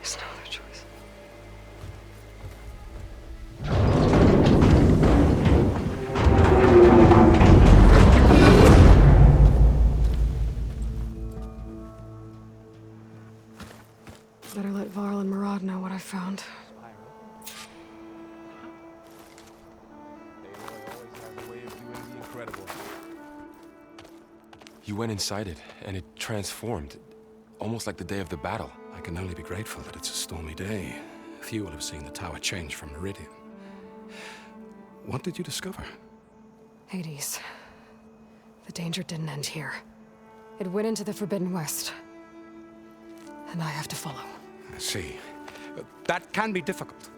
There's no other choice. Better let Varl and Murad know what I found. You went inside it, and it transformed, almost like the day of the battle. I can only be grateful that it's a stormy day. Few will have seen the tower change from Meridian. What did you discover? Hades. The danger didn't end here. It went into the Forbidden West. And I have to follow. I see. That can be difficult.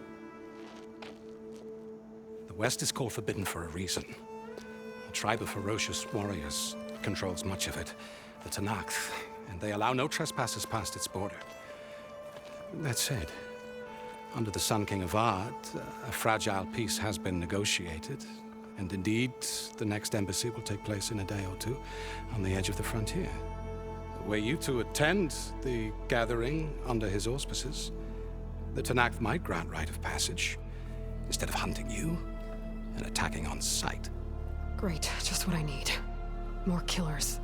The West is called Forbidden for a reason. A tribe of ferocious warriors controls much of it, the Tenakth, and they allow no trespassers past its border. That said, under the Sun King Avad, a fragile peace has been negotiated, and indeed, the next embassy will take place in a day or two on the edge of the frontier. Were you to attend the gathering under his auspices, the Tenakth might grant right of passage, instead of hunting you and attacking on sight. Great, just what I need. More killers.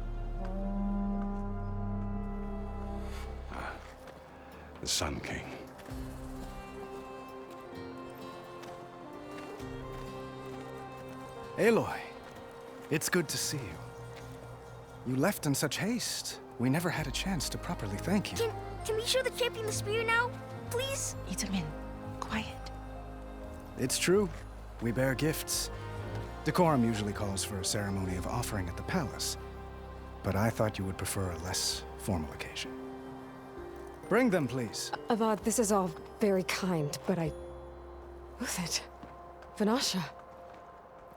The Sun King. Aloy, it's good to see you. You left in such haste. We never had a chance to properly thank you. Can we show the champion the spear now? Please? Itamen, quiet. It's true. We bear gifts. Decorum usually calls for a ceremony of offering at the palace, but I thought you would prefer a less formal occasion. Bring them, please. Avad, this is all very kind, but Who's it? Vanasha.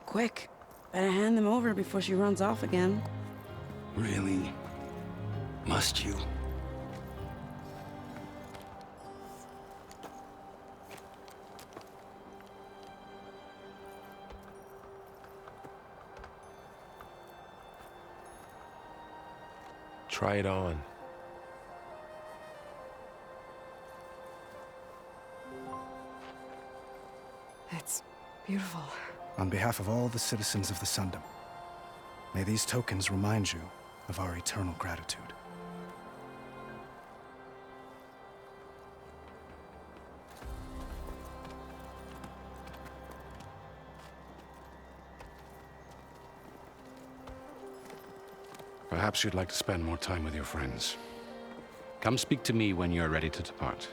Quick, better hand them over before she runs off again. Really? Must you? Try it on. It's beautiful. On behalf of all the citizens of the Sundom, may these tokens remind you of our eternal gratitude. Perhaps you'd like to spend more time with your friends. Come speak to me when you're ready to depart.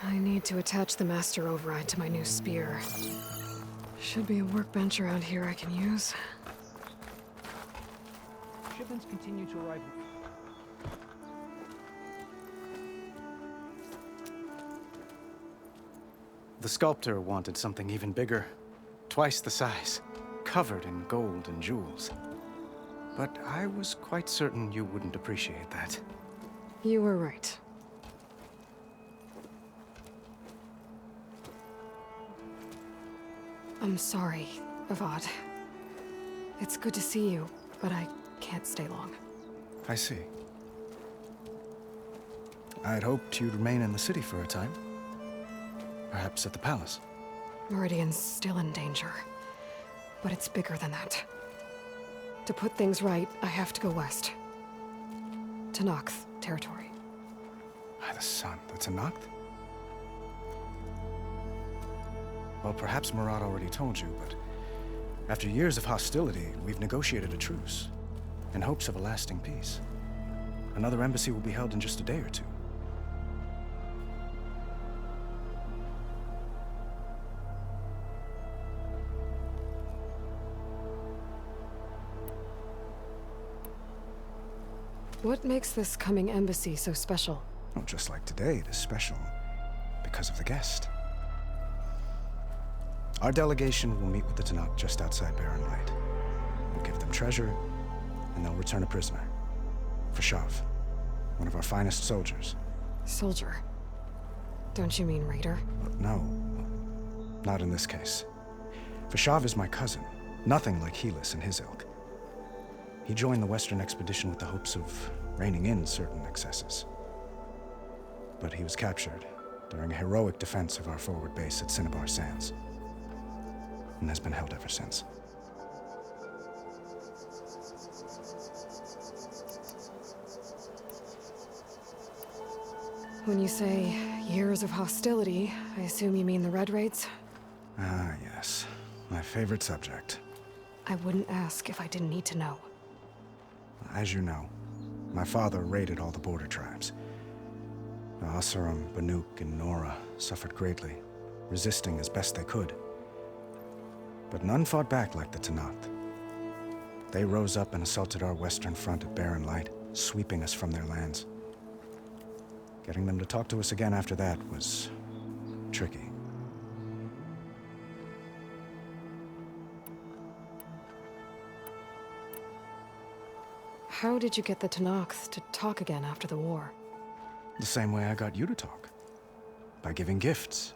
I need to attach the Master Override to my new spear. Should be a workbench around here I can use. Shipments continue to arrive. The sculptor wanted something even bigger, twice the size, covered in gold and jewels. But I was quite certain you wouldn't appreciate that. You were right. I'm sorry, Avad. It's good to see you, but I can't stay long. I see. I'd hoped you'd remain in the city for a time. Perhaps at the palace. Meridian's still in danger, but it's bigger than that. To put things right, I have to go west. Tenakth territory. By the sun, the Tenakth? Well, perhaps Murad already told you, but after years of hostility, we've negotiated a truce, in hopes of a lasting peace. Another embassy will be held in just a day or two. What makes this coming embassy so special? Well, just like today, it is special because of the guest. Our delegation will meet with the Tenakth just outside Barren Light. We'll give them treasure, and they'll return a prisoner. Fashav, one of our finest soldiers. Soldier? Don't you mean raider? No, not in this case. Vashav is my cousin, nothing like Helis and his ilk. He joined the Western expedition with the hopes of reining in certain excesses. But he was captured during a heroic defense of our forward base at Cinnabar Sands, and has been held ever since. When you say years of hostility, I assume you mean the Red Raids? Ah, yes. My favorite subject. I wouldn't ask if I didn't need to know. As you know, my father raided all the border tribes. The Asuram, Banuk, and Nora suffered greatly, resisting as best they could. But none fought back like the Tanath. They rose up and assaulted our western front at Barren Light, sweeping us from their lands. Getting them to talk to us again after that was tricky. How did you get the Tenakth to talk again after the war? The same way I got you to talk. By giving gifts.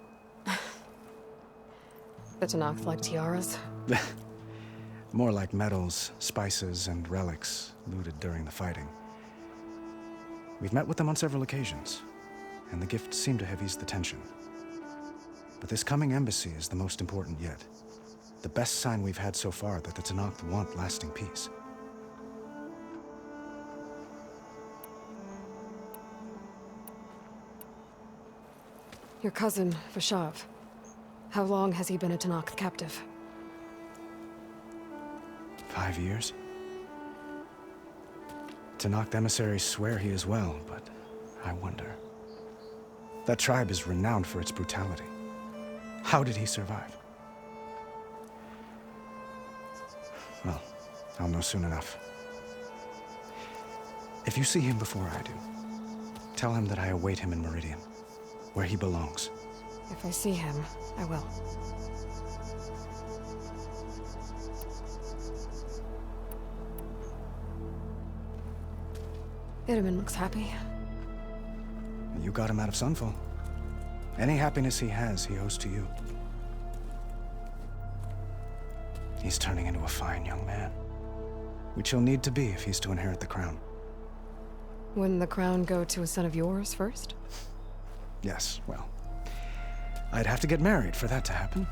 The Tenakth like tiaras? More like medals, spices, and relics looted during the fighting. We've met with them on several occasions, and the gifts seem to have eased the tension. But this coming embassy is the most important yet. The best sign we've had so far that the Tenakth want lasting peace. Your cousin, Vashav. How long has he been a Tenakth captive? 5 years? Tenakth emissaries swear he is well, but I wonder. That tribe is renowned for its brutality. How did he survive? Well, I'll know soon enough. If you see him before I do, tell him that I await him in Meridian, where he belongs. If I see him, I will. Itamen looks happy. You got him out of Sunfall. Any happiness he has, he owes to you. He's turning into a fine young man, which he'll need to be if he's to inherit the crown. Wouldn't the crown go to a son of yours first? Yes, well, I'd have to get married for that to happen.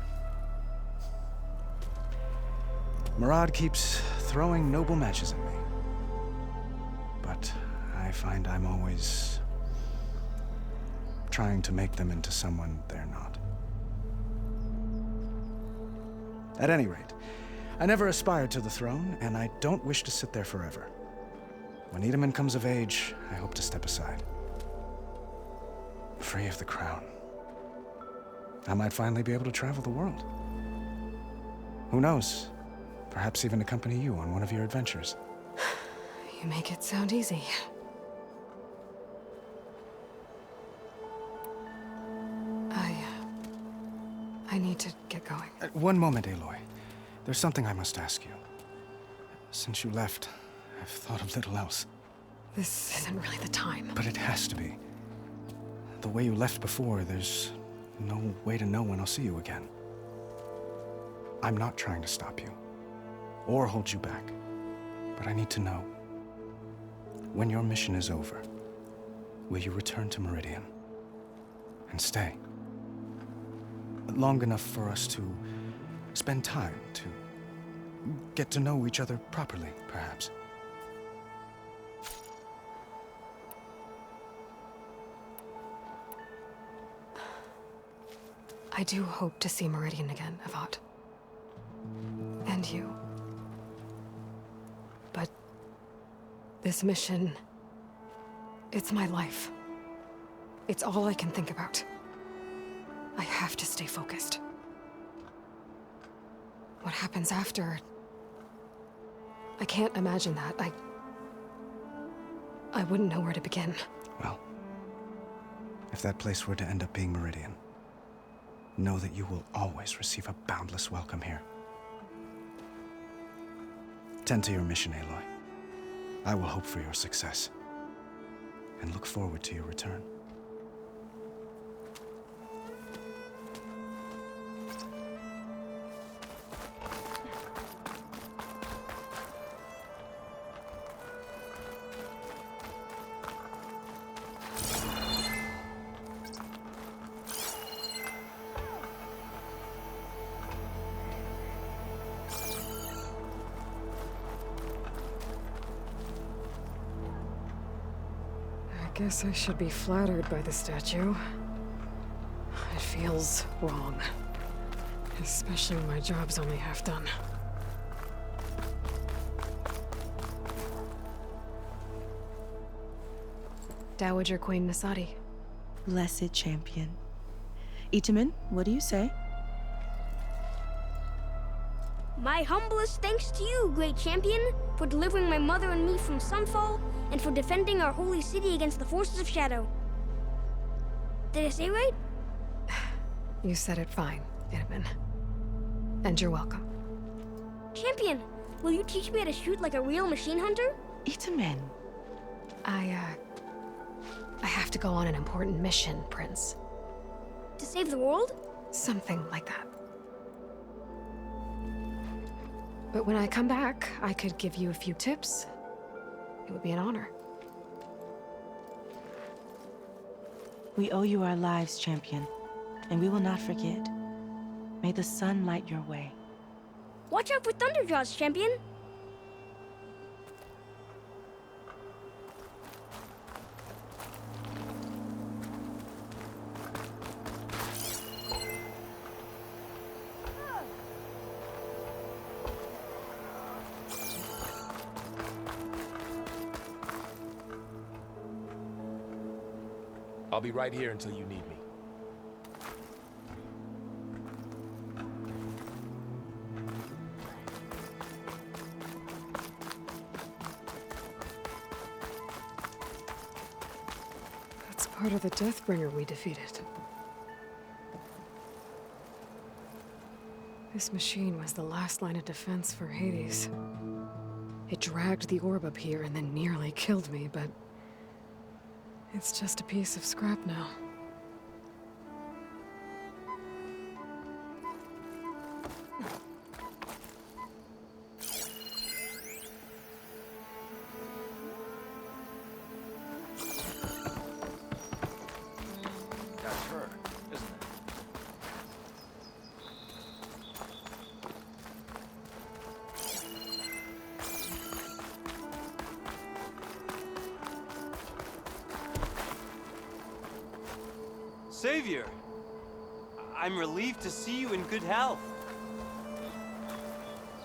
Murad keeps throwing noble matches at me. But I find I'm always trying to make them into someone they're not. At any rate, I never aspired to the throne, and I don't wish to sit there forever. When Itamen comes of age, I hope to step aside. Free of the crown. I might finally be able to travel the world. Who knows? Perhaps even accompany you on one of your adventures. You make it sound easy. I need to get going. One moment, Aloy. There's something I must ask you. Since you left, I've thought of little else. This isn't really the time. But it has to be. The way you left before, there's no way to know when I'll see you again. I'm not trying to stop you, or hold you back. But I need to know. When your mission is over, will you return to Meridian? And stay? Long enough for us to spend time, to get to know each other properly, perhaps. I do hope to see Meridian again, Avad. And you. But this mission, it's my life. It's all I can think about. I have to stay focused. What happens after? I can't imagine that. I wouldn't know where to begin. Well, if that place were to end up being Meridian, know that you will always receive a boundless welcome here. Tend to your mission, Aloy. I will hope for your success, and look forward to your return. Guess I should be flattered by the statue. It feels wrong. Especially when my job's only half done. Dowager Queen Nasadi. Blessed champion. Itamen, what do you say? My humblest thanks to you, great champion, for delivering my mother and me from Sunfall, and for defending our holy city against the forces of Shadow. Did I say right? You said it fine, Itamen. And you're welcome. Champion, will you teach me how to shoot like a real machine hunter? Itamen. I have to go on an important mission, Prince. To save the world? Something like that. But when I come back, I could give you a few tips. It would be an honor. We owe you our lives, champion, and we will not forget. May the sun light your way. Watch out for Thunderjaws, champion! I'll be right here until you need me. That's part of the Deathbringer we defeated. This machine was the last line of defense for Hades. It dragged the orb up here and then nearly killed me, but it's just a piece of scrap now. That's her, isn't it? Savior! I'm relieved to see you in good health.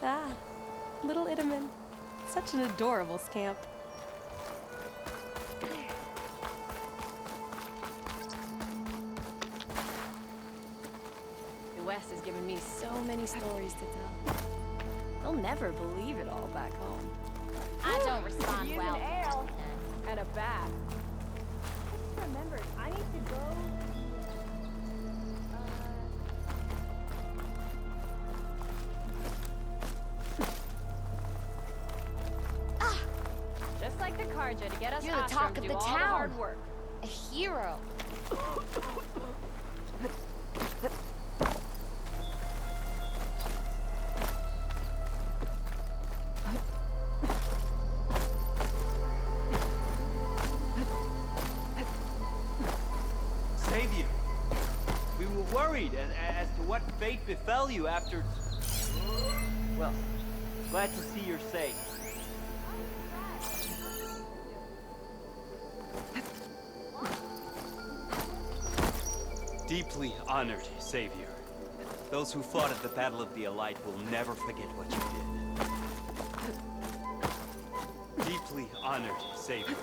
Ah, little Itamen. Such an adorable scamp. The West has given me so many stories to tell. They'll never believe it all back home. I don't respond well. An ale and a bath. I just remembered, I need to go. Just like the Karja to get us You're the Ostrom talk to of do the all town. hard work. A hero. Savior! We were worried as to what fate befell you after... Well, glad to see you're safe. Deeply honored, Savior. Those who fought at the Battle of the Elite will never forget what you did. Deeply honored, Savior.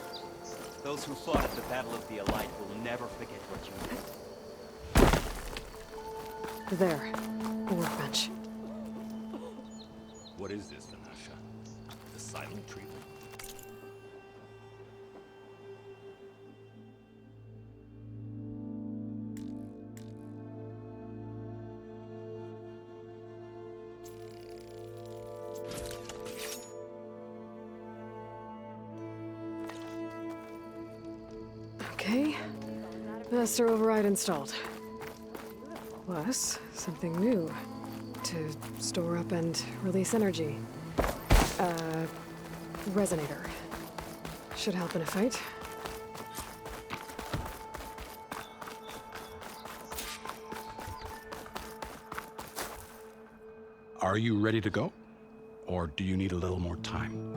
Those who fought at the Battle of the Elite will never forget what you did. There. A workbench. What is this, Vanasha? The silent treatment? Okay. Master override installed. Plus, something new. To store up and release energy. Resonator. Should help in a fight. Are you ready to go? Or do you need a little more time?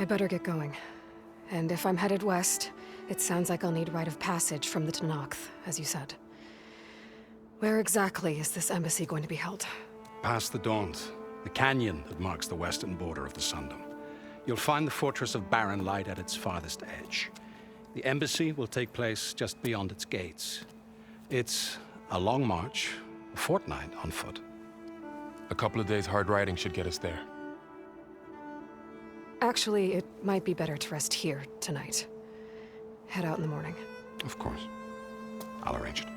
I better get going. And if I'm headed west, it sounds like I'll need rite of passage from the Tenakth, as you said. Where exactly is this embassy going to be held? Past the Daunt, the canyon that marks the western border of the Sundom. You'll find the fortress of Barren Light at its farthest edge. The embassy will take place just beyond its gates. It's a long march, a fortnight on foot. A couple of days hard riding should get us there. Actually, it might be better to rest here tonight. Head out in the morning. Of course. I'll arrange it.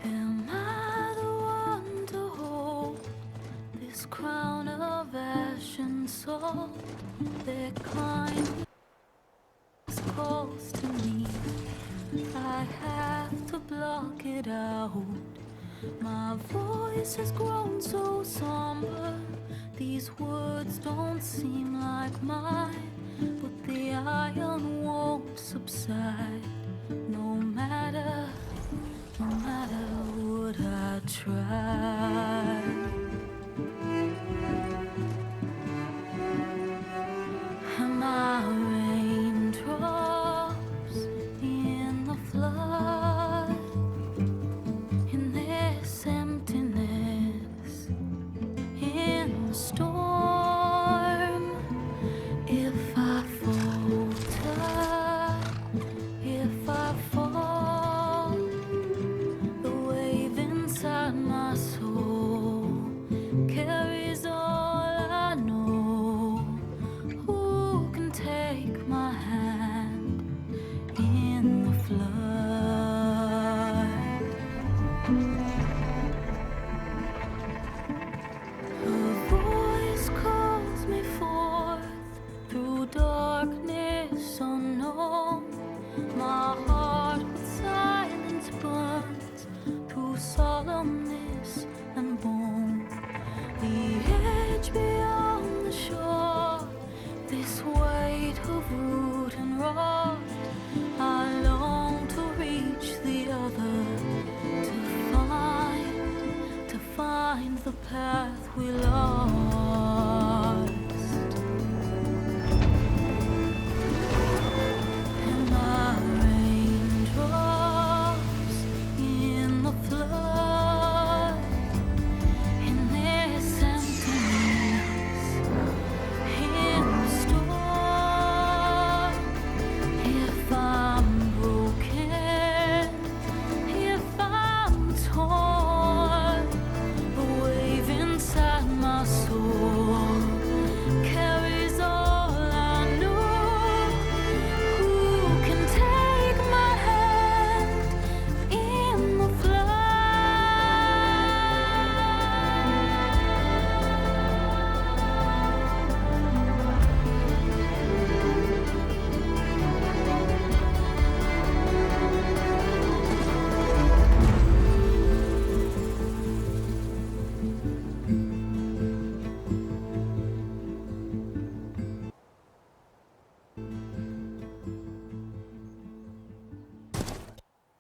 Am I the one to hold this crown of ash and salt? Their kind is close to me. I have to block it out. My voice has grown so somber. These words don't seem like mine, but the iron won't subside. No matter what I try.